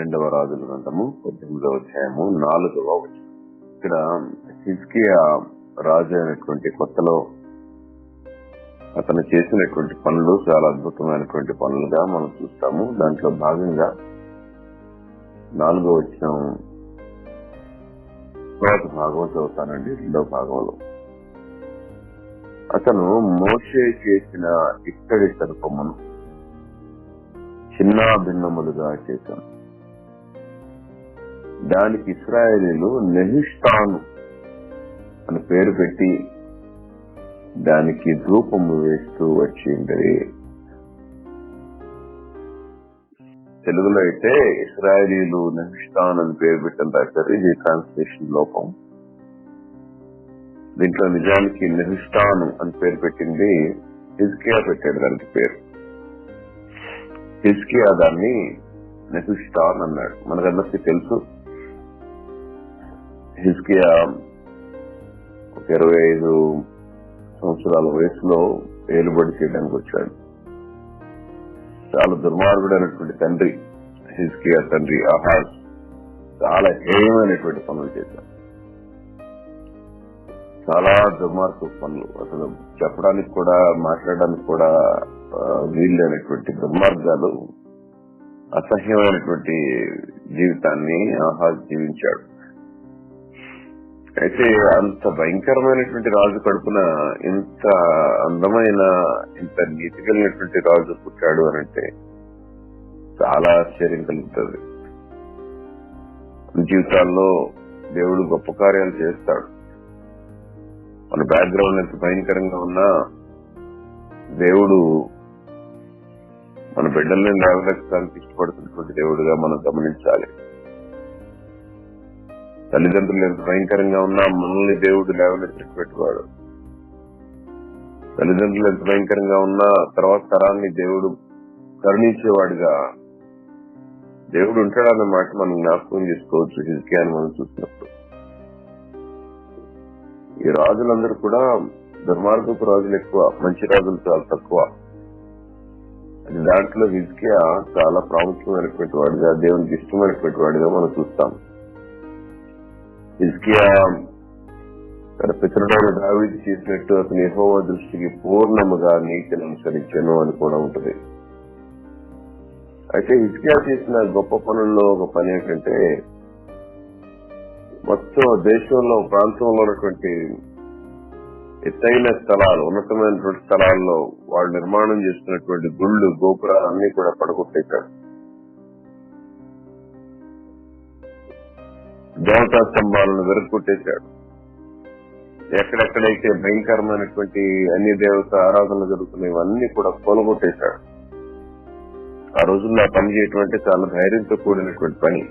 రెండవ రాజుల గ్రంథము 18వ అధ్యాయము 4వ వచనం. ఇక్కడ హిజ్కియా రాజు అయినటువంటి కొత్తలో అతను చేసినటువంటి పనులు చాలా అద్భుతమైనటువంటి పనులుగా మనం చూస్తాము. దాంట్లో భాగంగా 4వ వచనం తర్వాత భాగం చదువుతానండి. 2వ భాగంలో అతను మోషే చేసిన ఇత్తడి సర్పమును చిన్న భిన్నములుగా చేశాను. దానికి ఇశ్రాయేలీలు నెహిష్టాను అని పేరు పెట్టి దానికి ధూపము వేస్తూ వచ్చింది. తెలుగులో అయితే ఇశ్రాయేలీలు నెహిష్టాన్ అని పేరు పెట్టని రాశారు. ఇది ట్రాన్స్లేషన్ లోపం. దీంట్లో నిజానికి నెహిష్టాను అని పేరు పెట్టింది హిజ్కియా పెట్టాడు. దానికి పేరు హిజ్కియా దాన్ని నెహిష్టాన్ అన్నాడు. మనకందరికీ తెలుసు హిజ్కియా 25 సంవత్సరాల వయసులో ఏలుబడి చేయడానికి వచ్చాడు. చాలా దుర్మార్గుడైనటువంటి తండ్రి హిజ్కియా తండ్రి ఆహాజ్ చాలా హేయమైనటువంటి పనులు చేశాడు. చాలా దుర్మార్గ పనులు, అసలు చెప్పడానికి కూడా మాట్లాడడానికి కూడా వీళ్ళైనటువంటి దుర్మార్గాలు, అసహ్యమైనటువంటి జీవితాన్ని ఆహాజ్ జీవించాడు. అయితే అంత భయంకరమైనటువంటి రాజు కడుపున ఇంత అందమైన ఇంత నీతి కలిగినటువంటి రాజు పుట్టాడు అని అంటే చాలా ఆశ్చర్యం కలుగుతుంది. జీవితాల్లో దేవుడు గొప్ప కార్యాలు చేస్తాడు. మన బ్యాక్గ్రౌండ్ ఎంత భయంకరంగా ఉన్నా దేవుడు మన బిడ్డల్ని లేవనెత్తడానికి ఇష్టపడుతున్నటువంటి దేవుడుగా మనం గమనించాలి. తల్లిదండ్రులు ఎంత భయంకరంగా ఉన్నా మనల్ని దేవుడు లేవనెత్తేవాడు. తల్లిదండ్రులు ఎంత భయంకరంగా ఉన్నా తర్వాత తరాన్ని దేవుడు కరుణించేవాడుగా దేవుడు ఉంటాడన్నమాట మనం జ్ఞాపకం చేసుకోవచ్చు. హిజ్కియాని మనం చూసినప్పుడు ఈ రాజులందరూ కూడా దుర్మార్గపు రాజులు ఎక్కువ, మంచి రాజులు చాలా తక్కువ. అది దాంట్లో హిజ్కియా చాలా ప్రాముఖ్యమైనటువంటి వాడిగా, దేవునికి ఇష్టమైనటువంటి వాడిగా మనం చూస్తాం. హిజ్కియా తన పితరుడైన దావీదు చేసినట్టు అతని యెహోవా దృష్టికి పూర్ణముగా నీతిని అనుసరించెను అని కూడా ఉంటుంది. అయితే హిజ్కియా చేసిన గొప్ప పనుల్లో ఒక పని ఏంటంటే, మొత్తం దేశంలో ప్రాంతంలో ఉన్నటువంటి ఎత్తైన స్థలాలు, ఉన్నతమైనటువంటి స్థలాల్లో వాళ్ళు నిర్మాణం చేస్తున్నటువంటి గుళ్ళు, గోపురాలు అన్ని కూడా పడగొట్టేశాడు. దేవతా స్తంభాలను వెరగొట్టేశాడు. ఎక్కడెక్కడైతే భయంకరమైనటువంటి అన్ని దేవత ఆరాధనలు జరుగుతున్నాయవన్నీ కూడా కొలగొట్టేశాడు. ఆ రోజుల్లో పని చేయటం అంటే చాలా ధైర్యంతో కూడినటువంటి పని.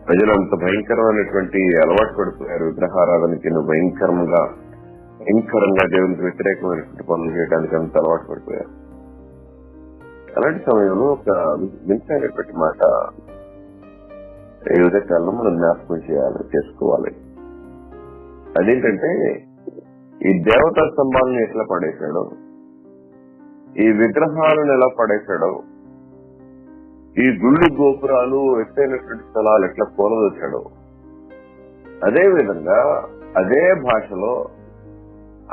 ప్రజలు అంత భయంకరమైనటువంటి అలవాటు పడిపోయారు విగ్రహారాధనకి. భయంకరంగా దేవునికి వ్యతిరేకమైనటువంటి పనులు చేయడానికి అంత అలవాటు పడిపోయారు. అలాంటి సమయంలో ఒక వింతైనటువంటి మాట ఈ విధకాలను మనం జ్ఞాపకం చేసుకోవాలి. అదేంటంటే, ఈ దేవతా స్తంభాలను ఎట్లా పడేశాడో, ఈ విగ్రహాలను ఎలా పడేశాడో, ఈ గుళ్ళు గోపురాలు ఎత్తైనటువంటి స్థలాలు ఎట్లా కూలదొచ్చాడో, అదే విధంగా అదే భాషలో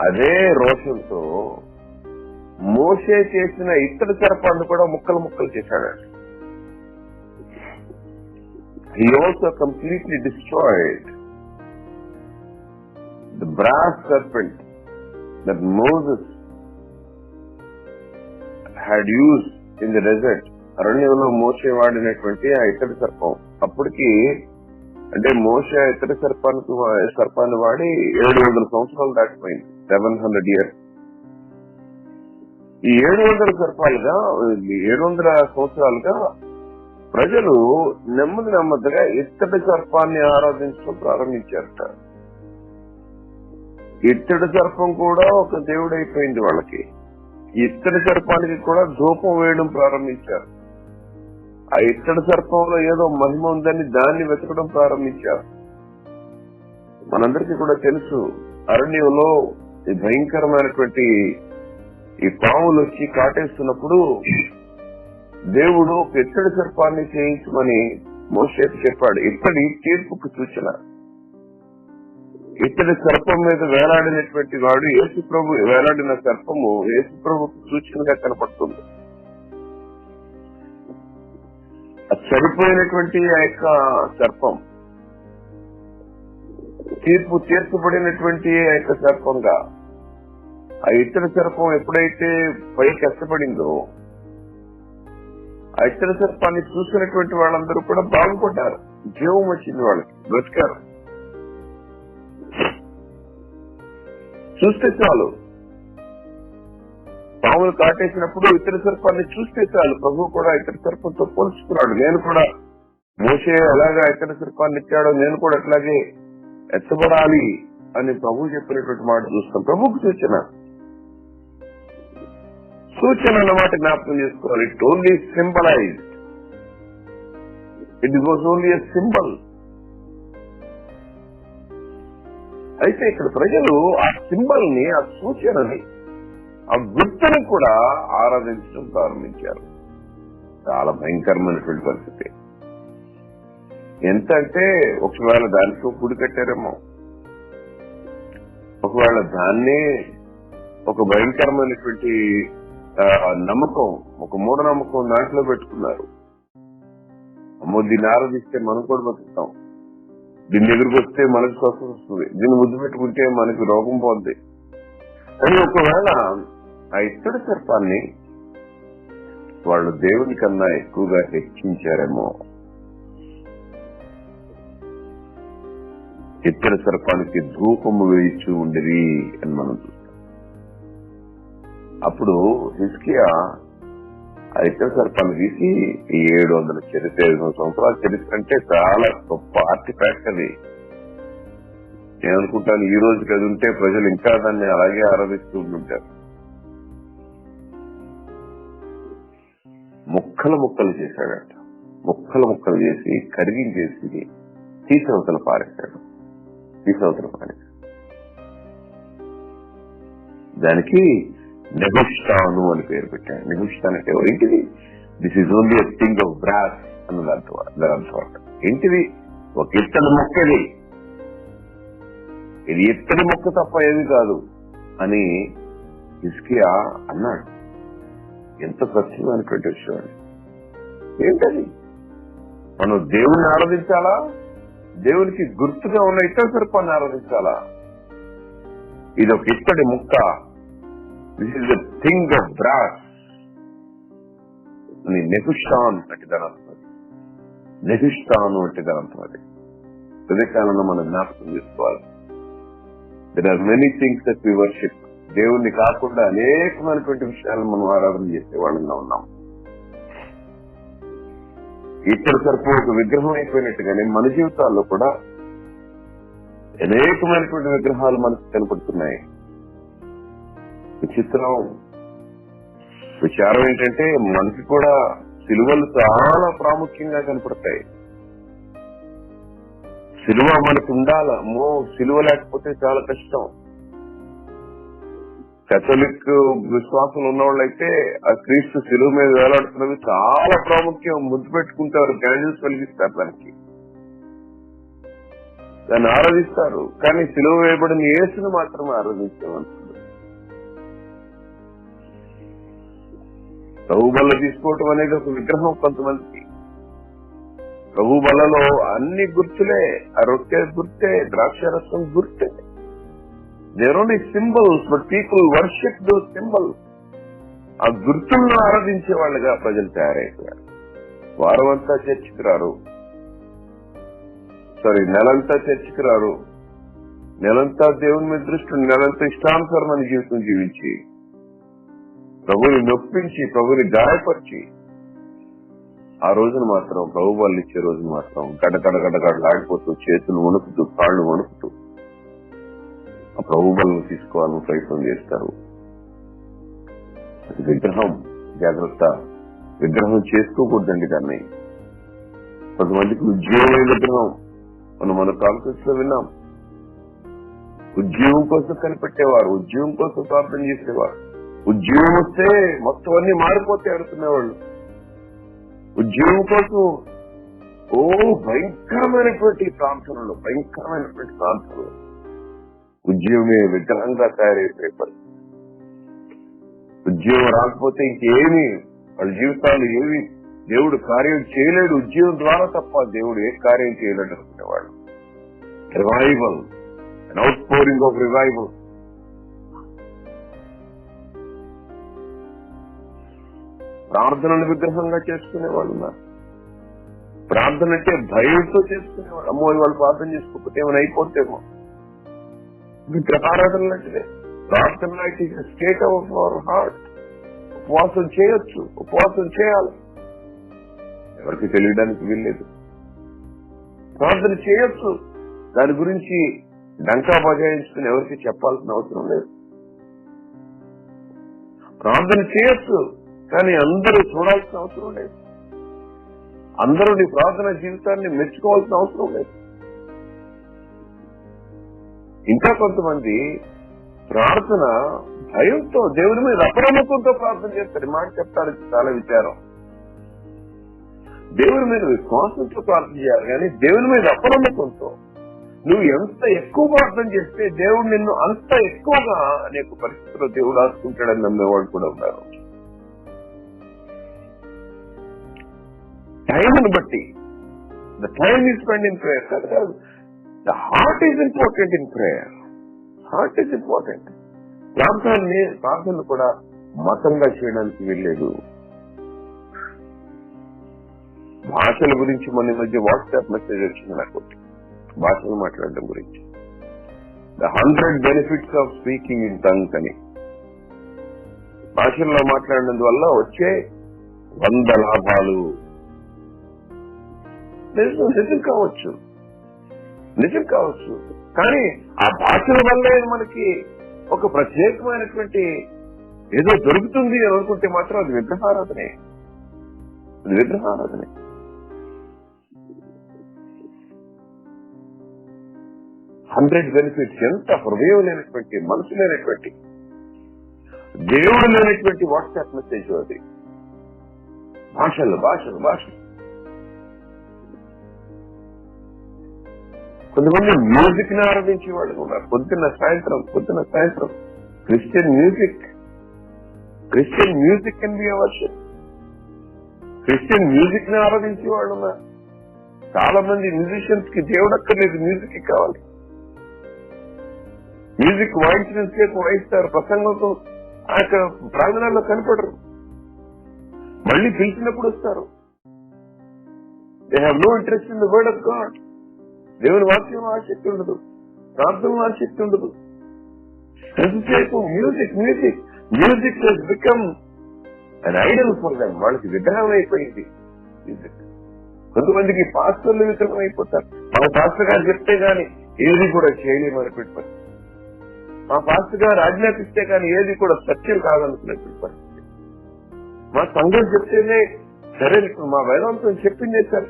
అదే రోషంతో మోషే చేసిన ఇత్తడి సర్పాన్ని కూడా ముక్కలు ముక్కలు చేశాడు. He also completely destroyed the brass serpent that Moses had used in the desert. అరణ్యంలో మోషే వాడినటువంటి ఆ ఇత్తడి సర్పం, అప్పటికి అంటే మోషే ఇత్తడి సర్పాన్ని వాడి 700 సంవత్సరాలు దాటిపోయింది. 700 years. ఈ 700 సంవత్సరాలుగా ప్రజలు నెమ్మదిగా ఇత్తడి సర్పాన్ని ఆరాధించడం ప్రారంభించారట. ఇత్తడి సర్పం కూడా ఒక దేవుడు అయిపోయింది వాళ్ళకి. ఇత్తడి సర్పానికి కూడా ధూపం వేయడం ప్రారంభించారు. ఆ ఇత్తడి సర్పంలో ఏదో మహిమ ఉందని దాన్ని వెతకడం ప్రారంభించారు. మనందరికీ కూడా తెలుసు, అరణ్యంలో ఈ భయంకరమైనటువంటి ఈ పాములు వచ్చి కాటేస్తున్నప్పుడు దేవుడు ఒక ఇత్తడి సర్పాన్ని చేయించమని మోషేకు చెప్పాడు. ఇత్తడి తీర్పుకు సూచన. ఇత్తడి సర్పం మీద వేలాడినటువంటి వాడు యేసుప్రభు, వేలాడిన సర్పము యేసుప్రభుకు సూచనగా కనపడుతుంది. చనిపోయినటువంటి ఆ యొక్క సర్పం తీర్పు తీర్చబడినటువంటి ఆ యొక్క సర్పంగా, ఆ ఇత్తడి సర్పం ఎప్పుడైతే పైకి కష్టపడిందో ఆ ఇత్తడి సర్పాన్ని చూసినటువంటి వాళ్ళందరూ కూడా బాగుపడ్డారు. జీవం వచ్చింది, వాళ్ళకి బ్రతికారు. చూస్తే చాలు, పాములు కాటేసినప్పుడు ఇతర సర్పాన్ని చూస్తే చాలు ప్రభు కూడా ఇతర సర్పంతో పోల్చుకున్నాడు. నేను కూడా మోషే ఎలాగా ఇతర సర్పాన్ని ఎత్తాడో నేను కూడా అట్లాగే ఎత్తబడాలి అని ప్రభు చెప్పినటువంటి మాట చూస్తాం. ప్రభుకు సూచన అన్నమాట జ్ఞాపకం చేసుకోవాలి. It only symbolised, it was only a symbol. అయితే ఇక్కడ ప్రజలు ఆ సింబల్ ని, ఆ సూచనని, ఆ గుర్తుని కూడా ఆరాధించడం ప్రారంభించారు. చాలా భయంకరమైనటువంటి పరిస్థితి. ఎంత అంటే ఒకవేళ దానితో గుడి కట్టారేమో, ఒకవేళ దాన్నే ఒక భయంకరమైనటువంటి నమ్మకం, ఒక మూఢనమ్మకం దాంట్లో పెట్టుకున్నారు. అమ్మో దీన్ని ఆరాధిస్తే మనం కూడా బతుకుతాం, దీన్ని ఎదురుకు వస్తే మనకు స్వస్థత వస్తుంది, దీన్ని ముద్దు పెట్టుకుంటే మనకి రోగం పోద్ది అని ఒకవేళ ఆ ఇత్తడి సర్పాన్ని వాళ్ళు దేవుని కన్నా ఎక్కువగా హెచ్చించారేమో. ఇత్తడి సర్పానికి ధూపము వేయిచూ ఉండేది అని మనం చూస్తాం. అప్పుడు హిజ్కియా ఆ ఇత్తడి సర్పాన్ని తీసి 700 సంవత్సరాల చరిత్ర అంటే చాలా గొప్ప ఆర్టిఫాక్ట్ అది. నేను అనుకుంటాను ఈ రోజుకి అది ఉంటే ప్రజలు ఇంకా దాన్ని అలాగే ఆరాధిస్తూ ఉంటుంటారు. ముక్కలు చేశాడట. ముక్కలు చేసి కరిగించేసి తీసవతల పారేశాడు. దానికి నెగుష్టాను అని పేరు పెట్టాడు. నెగుష్టాన్ అంటే ఏంటిది? This is only a thing of brass అన్నది అర్థం. ఏంటిది? ఒక ఇత్తడి మొక్కది, ఇది ఇత్తడి మొక్క తప్ప ఏది కాదు అని హిజ్కియా అన్నాడు. ఎంత సత్యమైనటువంటి విషయం అండి. ఏంటది? మనం దేవుణ్ణి ఆరాధించాలా? దేవునికి గుర్తుగా ఉన్న ఇత్తడి సర్పాన్ని ఆరాధించాలా? ఇది ఒక ఇత్తడి ముక్క, this is a thing of brass అని నెగుష్టాన్ అంటే దాని అర్థం. నెగుష్టాను అంటే దాని అర్థం. అది హృదయకాలంలో మనం జ్ఞాపకం చేసుకోవాలి. There are many things that we worship. దేవుణ్ణి కాకుండా అనేకమైనటువంటి విషయాలను మనం ఆరాధన చేసే వాళ్ళంగా ఉన్నాం. ఇతర సర్పం ఒక విగ్రహం అయిపోయినట్టుగానే మన జీవితాల్లో కూడా అనేకమైనటువంటి విగ్రహాలు మనకు కనపడుతున్నాయి. విచారం ఏంటంటే మనకి కూడా సిలువలు చాలా ప్రాముఖ్యంగా కనపడతాయి. సిలువ మనకు ఉండాల, సిలువ లేకపోతే చాలా కష్టం. కేథలిక్ విశ్వాసం ఉన్న వాళ్ళైతే ఆ క్రీస్తు సిలువ మీద వేలాడుతున్నది చాలా ప్రాముఖ్యం. ముద్దు పెట్టుకుంటారు, క్యాండిల్స్ వెలిగిస్తారు, దాన్ని ఆరాధిస్తారు. కానీ సిలువ వేయబడిన యేసును మాత్రమే ఆరాధించామంటున్నారు. ప్రభు బల్ల తీసుకోవటం అనేది ఒక విగ్రహం కొంతమందికి. ప్రభు బల్లలో అన్ని గుర్తులే, ఆ రొట్టె గుర్తే, ద్రాక్షరసం గుర్తే. They're only symbols, but people worship those symbols. ఆ గుర్తులను ఆరాధించే వాళ్ళగా ప్రజలు తయారైపోయారు. వారమంతా చర్చికి రారు, నెలంతా చర్చికి రారు, నెలంతా దేవుని మీద దృష్టి, నెలంతా ఇష్టానుసరమైన జీవితం జీవించి ప్రభుని నొప్పించి, ప్రభుని గాయపరిచి, ఆ రోజున మాత్రం ప్రభు వాళ్ళు ఇచ్చే రోజున మాత్రం గడగడలాడిపోతూ, చేతులు వణుకుతూ, కాళ్ళు వణుకుతూ ఆ ప్రభు బలను తీసుకోవాలని ప్రయత్నం చేస్తారు. అది విగ్రహం. జాగ్రత్త, విగ్రహం చేసుకోకూడదండి. దాన్ని కొంతమందికి ఉద్యోగమైన విగ్రహం మన కాన్ఫరెన్స్ లో విన్నాం. ఉద్యోగం కోసం కనిపెట్టేవారు, ఉద్యోగం కోసం ప్రార్థన చేసేవారు. ఉద్యోగం వస్తే మొత్తం అన్ని మారిపోతే అనుకునేవాళ్ళు. ఉద్యోగం కోసం భయంకరమైనటువంటి ప్రాంతంలో ఉద్యోగమే విగ్రహంగా తయారైపోయే పరిస్థితి. ఉద్యోగం రాకపోతే ఇంకేమి వాళ్ళ జీవితాలు ఏమి దేవుడు కార్యం చేయలేడు. ఉద్యోగం ద్వారా తప్ప దేవుడు ఏ కార్యం చేయలేడు అనుకునేవాడు. Revival, outpouring of revival. ప్రార్థనను విగ్రహంగా చేసుకునేవాళ్ళు ఉన్నారు. ప్రార్థన అంటే భయంతో చేసుకునేవాడు. అమ్మో వాళ్ళు ప్రార్థన చేసుకోకపోతే ఏమైనా అయిపోతేమో. విగ్రహారాధన లాంటిదే. ప్రార్థన లాంటి స్టేట్ ఆఫ్ అవర్ హార్ట్. ఉపవాసం చేయొచ్చు, ఉపవాసం చేయాలి, ఎవరికి తెలియడానికి వీల్లేదు. ప్రార్థన చేయొచ్చు, దాని గురించి డంకా బజాయించుకుని ఎవరికి చెప్పాల్సిన అవసరం లేదు. ప్రార్థన చేయొచ్చు, కానీ అందరూ చూడాల్సిన అవసరం లేదు. అందరూ నీ ప్రార్థన జీవితాన్ని మెచ్చుకోవాల్సిన అవసరం లేదు. ఇంకా కొంతమంది ప్రార్థన భయంతో, దేవుని మీద అపనమ్మకంతో ప్రార్థన చేస్తారు. మాట చెప్తారు, చాలా విచారం. దేవుని మీద విశ్వాసంతో ప్రార్థన చేయాలి, కానీ దేవుని మీద అపనమ్మకంతో నువ్వు ఎంత ఎక్కువ ప్రార్థన చేస్తే దేవుడు నిన్ను అంత ఎక్కువగా అనేక పరిస్థితుల్లో దేవుడు ఆదుకుంటాడని నమ్మేవాడు కూడా ఉన్నారు. టైంను బట్టి, the time is spend in prayer. The heart is important in prayer. Heart is important. ప్రార్థనను కూడా మతంగా చేయడానికి వీల్లేదు. భాషల గురించి మన మధ్య వాట్సాప్ మెసేజ్ వచ్చింది నాకు, భాషలు మాట్లాడడం గురించి. The 100 benefits of speaking in tongues అని. భాషల్లో మాట్లాడినందువల్ల వచ్చే 100 లాభాలు. నిజం కావచ్చు, కానీ ఆ భాషల వల్లే మనకి ఒక ప్రత్యేకమైనటువంటి ఏదో దొరుకుతుంది అని అనుకుంటే మాత్రం అది విగ్రహారాధనే. 100 బెనిఫిట్స్. ఎంత హృదయం లేనటువంటి, మనసు లేనటువంటి, దేవుడు లేనటువంటి వాట్సాప్ మెసేజ్ అది. భాషలు. కొంతమంది మ్యూజిక్ ని ఆరాధించే వాళ్ళు ఉన్నారు. పొద్దున్న సాయంత్రం Christian music can be worship. Christian music ని ఆరాధించే వాళ్ళు ఉన్నారు. చాలా మంది మ్యూజిషియన్స్ కి దేవుడు అక్కర్లేదు, మ్యూజిక్ కావాలి. మ్యూజిక్ వాయించినంతసేపు వాయిస్తారు, ప్రసంగంతో ఆ యొక్క ప్రాంగణాల్లో కనపడరు. మళ్ళీ పిలిచినప్పుడు వస్తారు. They have no interest in the word of God. దేవుని వాక్యం ఆసక్తి ఉండదు, ప్రార్థన ఆసక్తి ఉండదు. ఎంతసేపు music has become an idol for them. వాళ్ళకి విగ్రహం అయిపోయింది మ్యూజిక్. కొంతమందికి పాస్టర్లు విగ్రహం అయిపోతారు. మా పాస్టర్ గారు చెప్తే గాని ఏది కూడా చేయలేమని పెట్టుకోండి. మా పాస్టర్ గారు ఆజ్ఞాపిస్తే కానీ ఏది కూడా సత్యం కాదనుకునేటువంటి పరిస్థితి. మా సంఘం చెప్తేనే సరే, ఇప్పుడు మా వేదాంతం చెప్పిందే sir.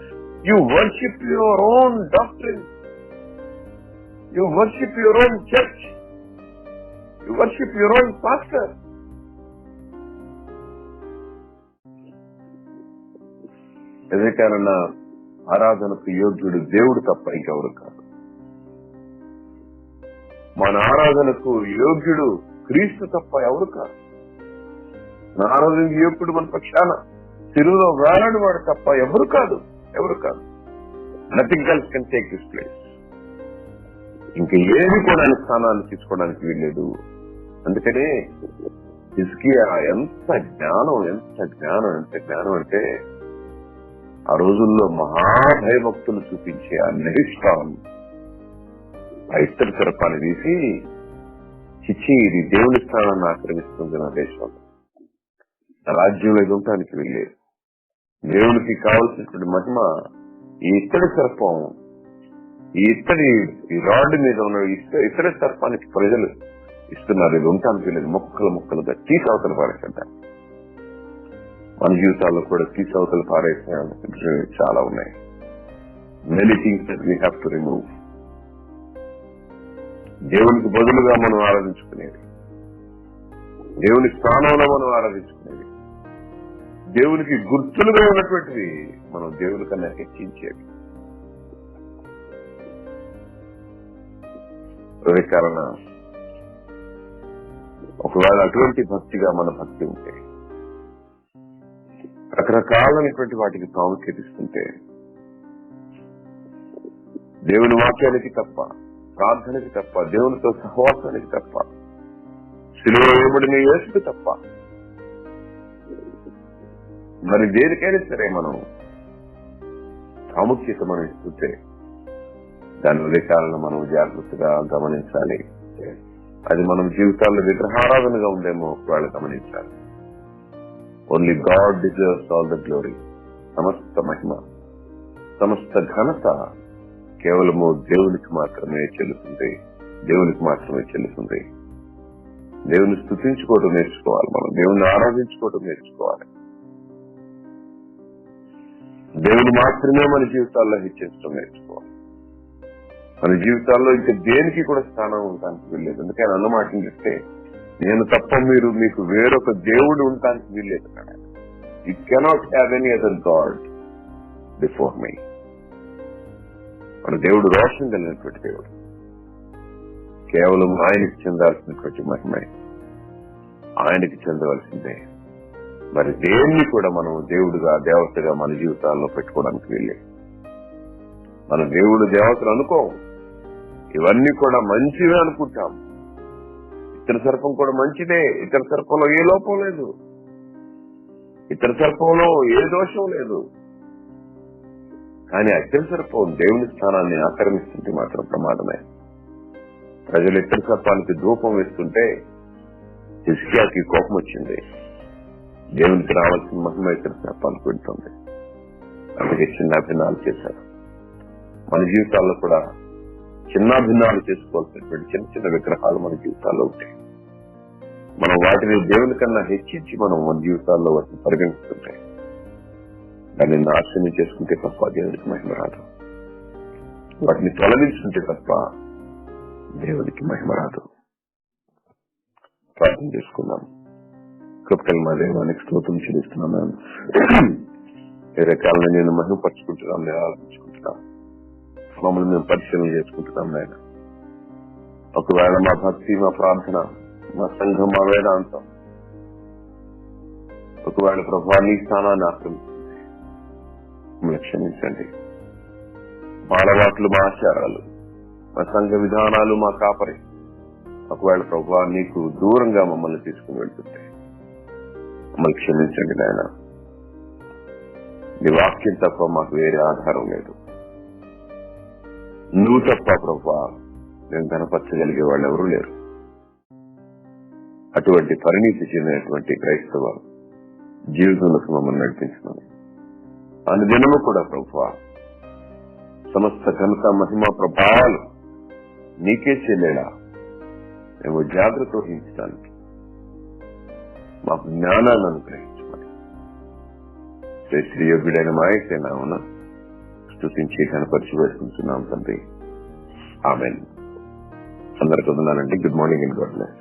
You worship your own doctrine. You worship your own church. You worship your own pastor. ఎందుకన్నా ఆరాధనకు యోగ్యుడు దేవుడు తప్ప ఇంకెవరు కాదు. మన ఆరాధనకు యోగ్యుడు క్రీస్తు తప్ప ఎవరు కాదు. మన ఆరాధనకు యోగ్యుడు మన పక్షాన సిలువలో వేలాడు వాడు తప్ప ఎవరు కాదు. Nothing else can take this place. ఇంకా ఏది కూడా స్థానాన్ని తీసుకోవడానికి వీల్లేదు. అందుకనే హిజ్కియా ఎంత జ్ఞానం అంటే ఆ రోజుల్లో మహాభయభక్తులు చూపించే ఆ నిష్ఠానం ఆ ఇత్తడి సర్పాన్ని తీసి, చిచ్చి ఇది దేవుని స్థానాన్ని ఆక్రమిస్తుంది నా దేశంలో, రాజ్యంలో ఎదుగటానికి వీల్లేదు. దేవునికి కావలసినటువంటి మహిమ ఈ ఇత్తడి సర్పం, ఈ రాడ్ మీద ఉన్న ఇత్తడి సర్పానికి ప్రజలు ఇస్తున్నారు. ఇది ఉండటానికి లేదు. ముక్కలుగా తీసవతలు పారేసంటారు. మన జీవితాల్లో కూడా తీసవతలు పారేసే చాలా ఉన్నాయి. Many things that we have to remove. దేవునికి బదులుగా మనం ఆరాధించుకునేది, దేవుని స్థానంలో మనం ఆరాధించుకునేది, దేవునికి గుర్తులుగా ఉన్నటువంటివి మనం దేవుని కన్నా హెచ్చించేవి. అదే కారణ ఒకవేళ అటువంటి భక్తిగా మన భక్తి ఉంటే, రకరకాలైనటువంటి వాటికి ప్రాముఖ్యత ఇస్తుంటే, దేవుని వాక్యానికి తప్ప, ప్రార్థనకి తప్ప, దేవునితో సహవాసానికి తప్ప, శిలువ వేయబడిన యేసుకు తప్ప మరి దేనికైనా సరే మనం ప్రాముఖ్యత మనం ఇస్తుంటే దాని ఉదయకాలను మనం జాగ్రత్తగా గమనించాలి. అది మనం జీవితాల్లో విగ్రహారాధనగా ఉందేమో ఒకవేళ గమనించాలి. Only God deserves all the glory. సమస్త మహిమ, సమస్త ఘనత కేవలము దేవునికి మాత్రమే చెల్లుతుంది. దేవునికి మాత్రమే చెల్లుతుంది. దేవుని స్తుతించుకోవటం నేర్చుకోవాలి. మనం దేవుని ఆరాధించుకోవటం నేర్చుకోవాలి. దేవుని మాత్రమే మన జీవితాల్లో హెచ్చించడం నేర్చుకోవాలి. మన జీవితాల్లో ఇంకా దేనికి కూడా స్థానం ఉండటానికి వీల్లేదు. అందుకని అన్నమాట ఏంటంటే, నేను తప్ప మీకు వేరొక దేవుడు ఉండటానికి వీల్లేదు. You cannot have any other God before me. మన దేవుడు రోషం కలిగినటువంటి దేవుడు. కేవలం ఆయనకి చెందాల్సినటువంటి మహిమే, ఆయనకి చెందవలసిందే. మరి దేన్ని కూడా మనం దేవుడుగా, దేవతగా మన జీవితాల్లో పెట్టుకోవడానికి వీల్లేదు. మన దేవుడు దేవతలు అనుకోం. ఇవన్నీ కూడా మంచివే అనుకుంటాం. ఇతర సర్పం కూడా మంచిదే. ఇతర సర్పంలో ఏ లోపం లేదు. ఇతర సర్పంలో ఏ దోషం లేదు. కానీ అత్యంత సర్పం దేవుని స్థానాన్ని ఆక్రమిస్తుంటే మాత్రం ప్రమాదమే. ప్రజలు ఇతర సర్పానికి ధూపం వేస్తుంటే హిజ్కియాకి కోపం వచ్చింది. దేవునికి రావాల్సిన మహిమ ఇతర సర్పాలకు వెళ్తుంది. అందుకే చిన్నాభిన్నాలు చేశారు. మన జీవితాల్లో కూడా చిన్నాభిన్నాలు చేసుకోవాల్సినటువంటి చిన్న చిన్న విగ్రహాలు మన జీవితాల్లో ఉంటాయి. మనం వాటిని దేవుని కన్నా హెచ్చించి మనం మన జీవితాల్లో వాటిని పరిగణిస్తుంటాయి. దాన్ని నాశనం చేసుకుంటే తప్ప దేవునికి మహిమ రాదు. వాటిని తొలగించుకుంటే తప్ప దేవునికి మహిమ రాదు. ప్రార్థన చేసుకుందాం. కృపకల మా దేవానికి స్తోత్రం చెల్లిస్తున్నాను. ఏ రకాలను నేను మహిమపరుచుకుంటున్నాను, నేను ఆలోచించుకుంటున్నాను. మమ్మల్ని మేము పరిశీలన చేసుకుంటున్నాం నాయన. ఒకవేళ మా భక్తి, మా ప్రార్థన, మా సంఘం, మా వేదాంతం ఒకవేళ ప్రభువా నీ స్థానాన్ని ఆక్రమిస్తుంది, మిమ్మల్ని క్షమించండి. మా అలవాట్లు, మా ఆచారాలు, మా సంఘ విధానాలు, మా కాపరి ఒకవేళ ప్రభువా నీకు దూరంగా మమ్మల్ని తీసుకుని వెళ్తుంటే మమ్మల్ని క్షమించండి నాయన. నీ వాక్యం తప్ప మాకు వేరే ఆధారం లేదు. నువ్వు తప్ప ప్రభువా నేను కనపరచగలిగే వాళ్ళు ఎవరూ లేరు. అటువంటి పరిణితి చెందినటువంటి క్రైస్తవ జీవితంలోకి మమ్మల్ని నడిపించినాను. అనుదినము కూడా ప్రభువా సమస్త ఘనత, మహిమ, ప్రభావాలు నీకే చెల్లేలా మేము జాగ్రత్త వహించడానికి మాకు జ్ఞానాన్ని అనుగ్రహించమని శ్రీయోగ్యుడైన మాయసేనామన స్తుతించి కనపరిచి వేసుకుంటున్నాం తండ్రి. ఆమేన్. అందరికీ వందనాలండి. Good morning and God bless.